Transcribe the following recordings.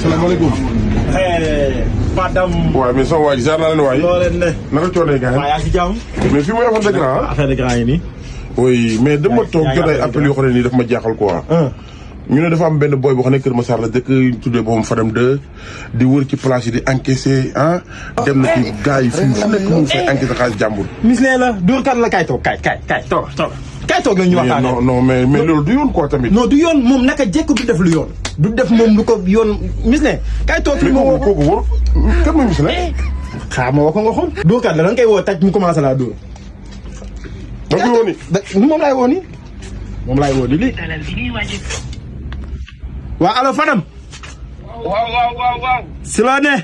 salaamaaleykum. Fadam. waaw mais sama waa ji jaar naa leen waay. loo leen ne. naka coonee gars yi. waaw yaa ngi ci jàmm. mais fii mooy affaire de grand. affaire de grand yi nii. oui mais dama toog jot ay appels yoo xam ne nii daf ma jaaxal quoi. ñu ne dafa am benn boy boo xam ne Kër Massar la dëkk tuddee boppam Fadam 2 di wër ci place yi di encaissé dem na ci gars yi fii fu nekk mu fay encaissé xaalis jàmbur. mis nee la dóorkat la kay toog kay toog la ñu waxtaanee. non mais loolu du yoon quoi tamit. non du yoon moom naka jekk du def lu yoon. du def moom lu ko yoon mis ne kay toog fi ma woo ko kooku wóor kan mooy mis ne. xaar ma woo ko nga xool. dóorkat la da nga koy woo taj mu commencé laa dóor. da nga koy woo nii. moom laay woo nii. moom laay woo lii. waaw allo Fadam. waaw. si loo ne.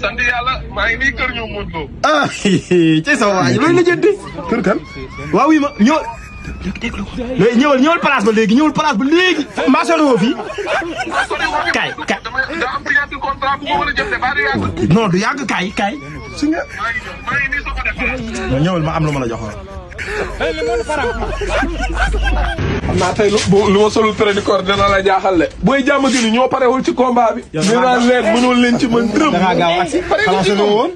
sant yàlla maa ngi nii kër ñoom Modou Lo. ah ci sa waa ji loolu la jëndi. kër kan. waaw oui ma ñëwal place ba léegi mbaa sori woo fii. kaay. daa am signature contrat bu ma war a jëf de baa du yàgg. non du yàgg kaay. si nga. maa ngi nii soo ko def. non ñëwal ma am lu ma la jox. xam naa tey lu ma solul pré du corps dina la jaaxal de. booy jàmm gi ñoo parewul ci combat bi. ñu naan leen mënoon leen ci mën dërëm. da ngaa gaaw ak si xanaa sori woon.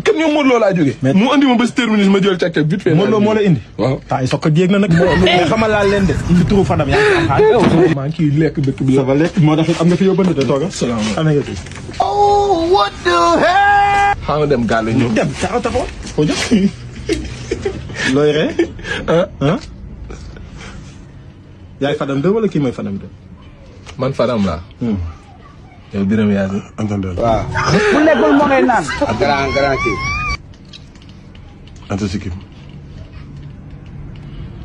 kenn ñoom Modou Lo laa jógee. mu andi ma ba si terminus ma jël càq vite fait. Modou Lo moo la indi. waaw temps yi soog ko jéeg na nag. mais xamal laa leen de. indi turu Fadam yaa ngi am xaalis. maa ngi ciy lekk dëkk bi. ça va lekk moo tax am nga fi yóbbante te tooga. salaamaaleykum. oh what the hell. xam nga dem gàlle ñëw. dem taxaw. foo jëm. looy ree. yaay Fadam 2 wala kii mooy Fadam 2. man Fadam laa. yow Birame yaa ngi. entendez. waaw. bu nekkul moo ngay naan. grand kii. ante si kii.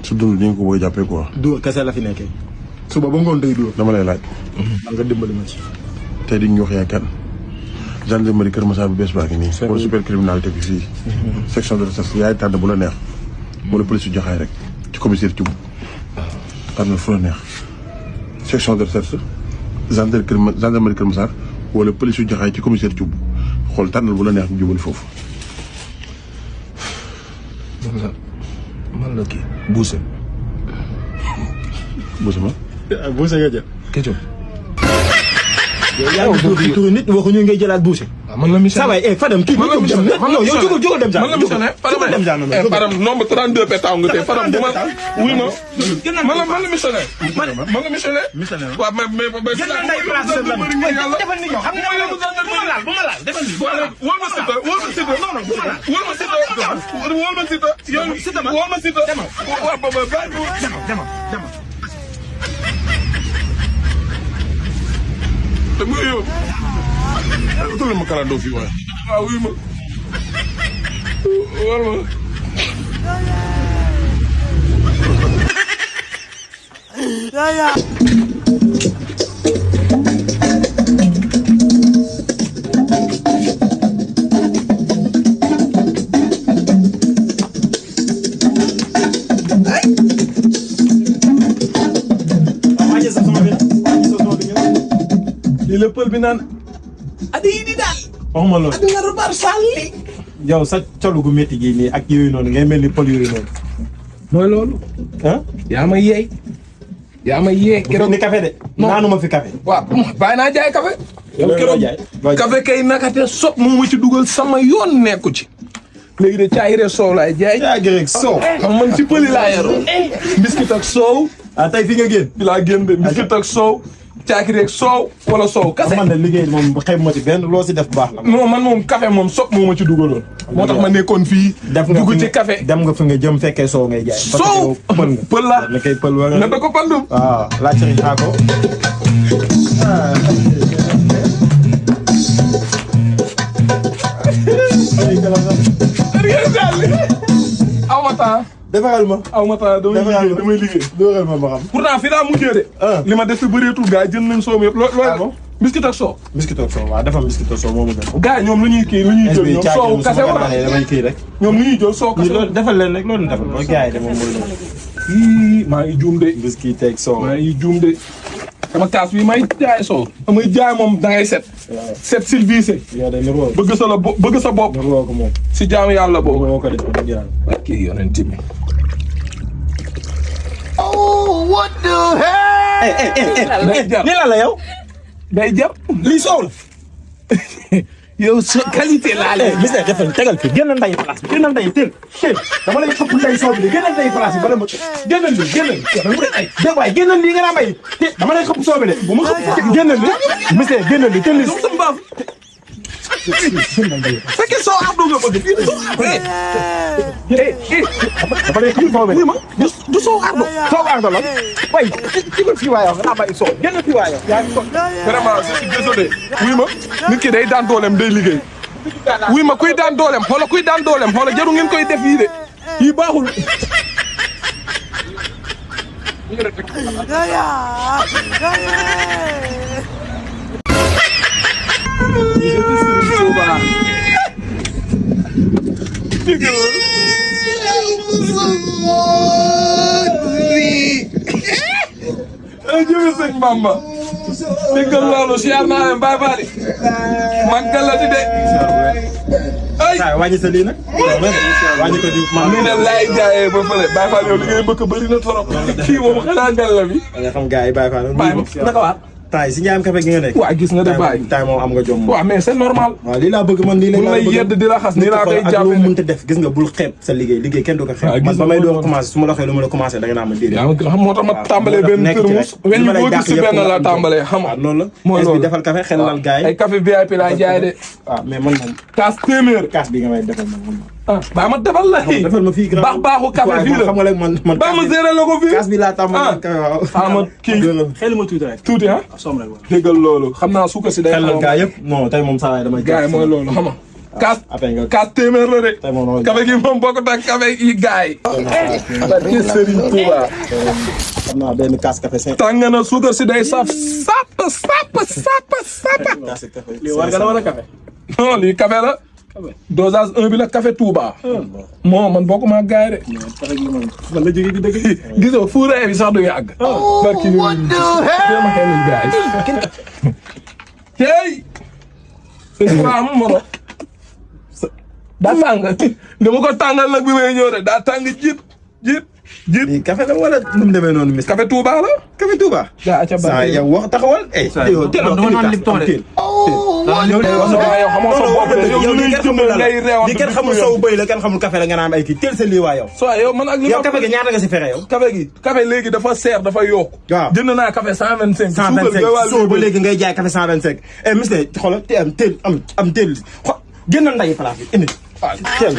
su dul ni nga ko bëgg a jàppee quoi. dóor kese la fi nekkee. suba ba ngoon day dóor. dama lay laaj. man nga dimbali ma ci. tey di ñu wax yaay kan. gendarmerie Kër Massar bu bees baa ngi nii. wala supercriminalité bi fii. section de recherche yaay tànn bu la neex. wala police su joxaay rek. ci commissaire Thioub. tànnal fu la neex. section de recherche. gendarmerie Kër Massar wala police su joxaay ci commissaire Thioub. xool tànnal bu la neex ñu jubali foofu. man la kii Bousse. Bousse ma. Bousse nga jël. Kécco. yaa ngi tudd turu nit waxuñu ngay jëlaat Bousse. man la Michel. saa waay Fadam kii. man la Michel non yow jógal dem jàll. man la Michel Fadam nombre 32 pétaw nga tey Fadam bu ma wuy ma man la Michel. man la Michel. waaw mais jël na nday place de la defal ni yow xam nga bu ma laal defal ni wol ma Siteu non non wol ma Siteu yow wol ma Siteu dama te muy yow utal ma kalandoo fii waaye. waaw wuy ma wol ma lii la pël bi naan adi yi di daal waxuma loolu adi nga rubar sàlli yow sa colu gu métti gi nii ak yooyu noonu ngay mel ni pël yooyu noonu mooy loolu yaa ma yeey keroog ni café de naanuma fi café waaw bàyyi naa jaay café yow keroog café kay nakate sopp moo ma ci dugal sama yoon nekku ci léegi de caayire soow laay jaay caayire soow xam man ci pëli laa yaroo biscuit ak soow tey fi nga génn fi laa génn de biscuit ak soow caakiri ak soow wala soow kase. man de liggéey moom xëy ma ci benn loo si def baax la. non man moom café moom sopp moo ma ci dugaloon. moo tax ma nekkoon fii. dugg ci café dem nga fi nga jëm fekkee soow ngay jaay. soow pël nga pël la ne kay pël wala. na da ko pandum. waaw laaj ci xaako. aw ma temps. defaral ma. aw ma temps damay liggéey. defaral ma xam. pourtant fii daa mujjee de. li ma def fi bëreetul gars yi jënd nañ soow mi yëpp looy. biscuit ak soow. biscuit ak soow waaw defal biscuit ak soow moo ma gën. gars yi ñoom lu ñuy kii lu ñuy jël ñoom soow kase wala damay kii rek. ñoom lu ñuy jël soow kase loolu defal leen rek loolu defal ba gars yi de moom mooy loolu. maa ngi juum de. biscuit teg soow. maa ngi juum de. sama kaas bi may jaay soow. damay jaay moom dangay set. set silvissé. bëgg sa la bëgg sa bopp. si jaamu yàlla boobu. moo ko def ak kii yonent bi. oh what the hell. lii la yow. day jar. lii soow la. yow sa qualité laa leen. monsieur defal tegal fi génn nday place bi génn nday teel dama lay xëpp nday soow bi génn nday place bi bala ma génnal li génnal dama mu ay dégg waay génnal lii nga naa may dama lay xëpp soow bi de bu ma xëpp génnal li monsieur génnal li teel li sa mbaam. fekkee soo ardo nga bëgg fii soo ardo. dama lay xëpp soow bi de du soo ardo. soow ardo la waay ci ko fii waayoo nga naa may soow génn fii waayoo yaa ngi ko vraiment je suis désolé. wuy ma nit ki day daan dooleem day liggéey. wuy ma kuy daan dooleem xoola kuy daan dooleem xoola jaru ngeen koy def yii de yii baaxul. jërëjëf sëñ Bamba. déggal loolu siyaar naa leen bàyyi baali. màggal la di de. ay wàññi sa lii nag wàññi ko di lii de laay jaayee ba fële Baye Fall yow li ngay bëgg bëri na trop. kii moom xanaa ngal la bi. nga xam gars yi Baye Fall naka waat. temps yi si njaayam café gi nga nekk waaw gis nga de Baye. temps moom am nga jom waaw mais c'est normal. waaw lii laa bëgg man lii bu lay yedd di la xas nii laa koy ak loo jàppee. mënta def gis nga bul xeeb sa liggéey kenn du ko xeeb man ba may doon commencé su ma la waxee lu ma la commencé da nga naa ma déedéet yaa ngi xam moo tax ma tàmbalee benn thermos. weñ ñu boo gis si benn la tàmbalee xam nga. loolu la mooy loolu bi defal café xel lal gars yi ay café VIP laa jaay de. waaw mais man moom kaas téeméer. kaas bi nga may defal man baa ma defal la fii. defal ma fii baax baaxu café fii la xam nga léegi man baa ma gérer la ko fii. kaas bi laa tàmbali café waaw xaaral ma kii xel ma tuuti rek tuuti ah. soom rek déggal loolu xam naa suukar si day. xel lal gars yëpp non tey moom saa waay damay gars yi mooy loolu xam nga. après nga kaas téeméer la de. tey moom café gi moom bokkut ak café yi gars yi. barke Serigne Touba. xam naa benn kaas café 5 tàng na suukar si day sap sap. lii war nga la wala café non lii café la. dosage 1 bi la café Touba. moo man bokkuma ak gars yi de. man la jógee di dëgg gisoo fuuraay bi sax du yàgg. barki ñu ma xel gars yi. tey. c'est quoi am moro. daa tàng dama ko tàngal nag bi may ñëw de daa tàng jiit. lii café la wala nu mu demee noonu mis café Touba la. café Touba gaa ca saa yow wax taxawal yow dama naan Lipton de. yow xamoo sa bopp de yow li ngay réew li kenn xamul sow bëy la kenn xamul café la nga naan ay kii teel sa lii waa yow so yow man ak li yow café gi ñaata nga si fexe yow café léegi dafa seer dafa yokku waaw jënd naa café 125 125 soo ba léegi ngay jaay café 125 monsieur xoolal te am teel génnal nday place bi indi teel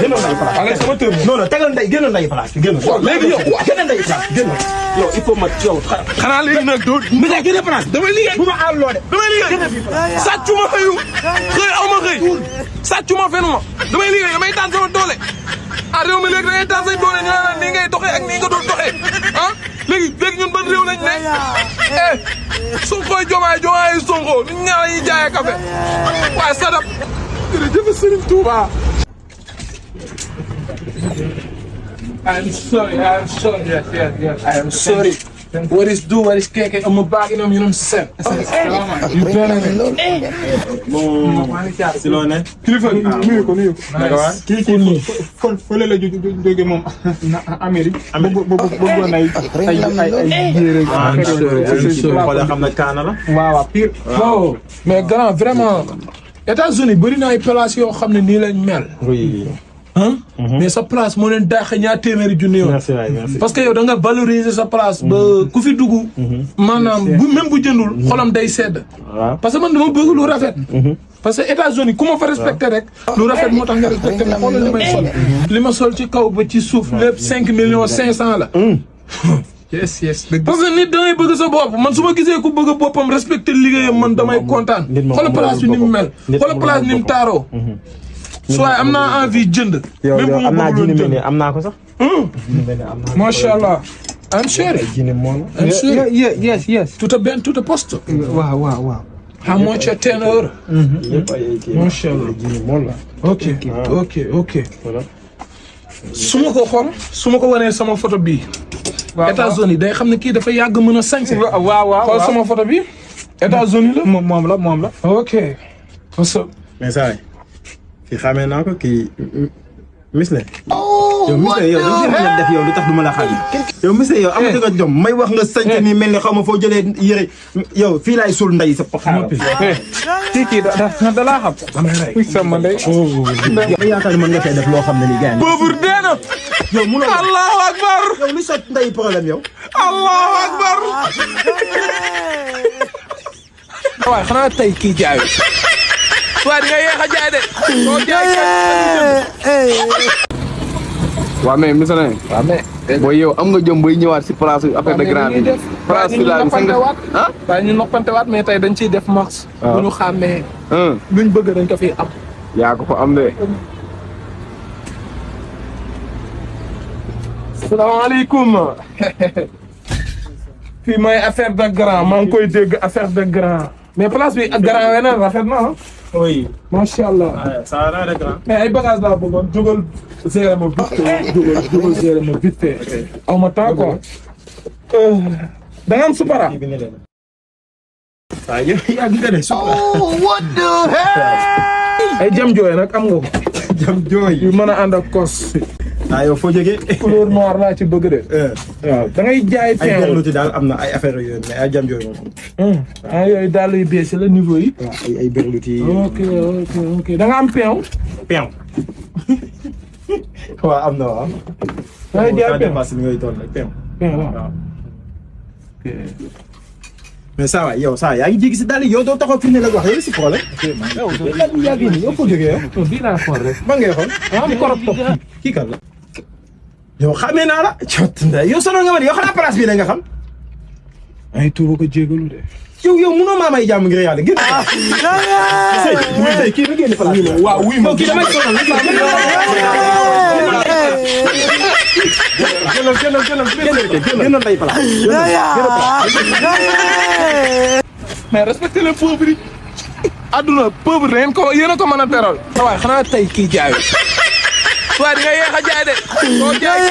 génnal nday place avec sama tër non non tegal nday génnal nday place bi génnal léegi yow génnal nday place bi génnal yow il faut ma yow xanaa léegi nag doo mais génne place damay liggéey bu ma aal loo de damay liggéey sàccuma xëyu xëy aw ma xëy sàccuma fenuma damay liggéey damay daan sama doole ah réew mi léegi da ngay daan say doole ñu naan nii ngay doxee ak nii nga doon doxee ah léegi ñun ban réew lañ ne Sonko jomaay Sonko nit ñaar yi jaayee café waaye sadap jërëjëf Serigne Touba. I'm sorry. Yes. I am sorry. What is keke? I'm a bag in them, you know what I'm saying? You better si loo ne kilifa nuyu ko. kii fële la jóge moom Amérique bëggoon ay yére xoolal xam na kaana la waaw pire oh mais grand vraiment États-Unis bëri na ay place yoo xam ne nii lañ mel mais sa place moo leen daaxe ñaar téeméeri junni yoon parce que yow da nga valoriser sa place ba ku fi dugg maanaam même bu jëndul xolam day sedd parce que man dama bëgg lu rafet parce que États-Unis ku ma fa respecté rek lu rafet moo tax nga respecté ma xoolal li may sol li ma sol ci kaw ba ci suuf lépp 5,500,000 la yes parce que nit dangay bëgg sa bopp man su ma gisee ku bëgg boppam respecté liggéeyam man damay kontaan xoolal place bi ni mu mel xoolal place ni mu taaroo soit am naa envie jënd. même bu ma bëggoon jënd am naa ko sax. macha allah. I'm sorry. I'm sorry. Yes. To the post. Wow. How much? 10 €. macha allah. ok. su ma ko xool su ma ko wanee sama photo bii. États-Unis day xam ne kii dafa yàgg mën a sañse. waaw xool sama photo bii. États-Unis la. moom la. ok. mais saa yi kii xamee naa ko kii Miss la. yow monsieur yow li ngeen def yow lu tax du ma la xaar yow monsieur yow amatu nga jom may wax nga sañte ni mel ni xaw ma foo jëlee yëre yow fii laay suul ndey sa xaaral kii da laa xam sama ndey yow yaakaar mën nga fay def loo xam ne nii gars pauvre dee na yow munoo allahu akbar yow li sa ndey problème yow allahu akbar waaye xanaa tey kii jaayul waaye di nga yéex a jaay de soo jaay waaw mais monsieur Nene. waaw mais. booy yow am nga jëm bay ñëwaat si place affaire de grand bi. place bi laa ah. waaye ñu noppante waat mais tey dañ ciy def max. bu ñu xàmmee. luñ bëgg dañ ko fi am. yaa ko fa am de. salaamaaleykum. fii mooy affaire de grand maa ngi koy dégg affaire de grand. mais place bi ak grand weneen rafet na ah. oui macha allah. ça va de grand mais ay bagages laa bëggoon jógal gérer ma vite fait jógal gérer ma vite fait aw ma temps quoi. da nga am supara. waaw yow yaa ngi gën a supara. What the hell? ay jam jooy nag am nga ko. jam jooy yu mën a ànd ak kos. yow foo jógee. couleur noire laa ci bëgg de. waaw da ngay jaay ay pain. berluti daal am na ay affaire yooyu mais ay jam jooy moom. yooyu daal yu bees la niveau yi. waaw ay berluti. ok da nga am pain. peew. waaw am na waaw. da ngay jaay pain pass mi ngay toll rek peew. pain waaw. mais saa waay yow saa yaa ngi jéggi si daal yow doo taxaw fi ne la wax yow si problème. yow lan yaa ngi nii yow foo jógee yow. bii laa xool rek. ba ngay xool. am korop topp. kii kan la. yow xamee naa la. cot ndey yow sonal nga ma de yow xanaa place bii la nga xam. ay tuuba ko jégalu de. yow munoo maa may jàmm ngir yàlla génn. sëy kii bi génn place bi. waaw wuy ma kii damay sonal. génn ndey place. mais respectez les pauvres yi. adduna pauvre da ngeen ko yéen a ko mën a teral. waaye xanaa tey kii jaayul. waaye di nga yéex a jaay de. soo jaay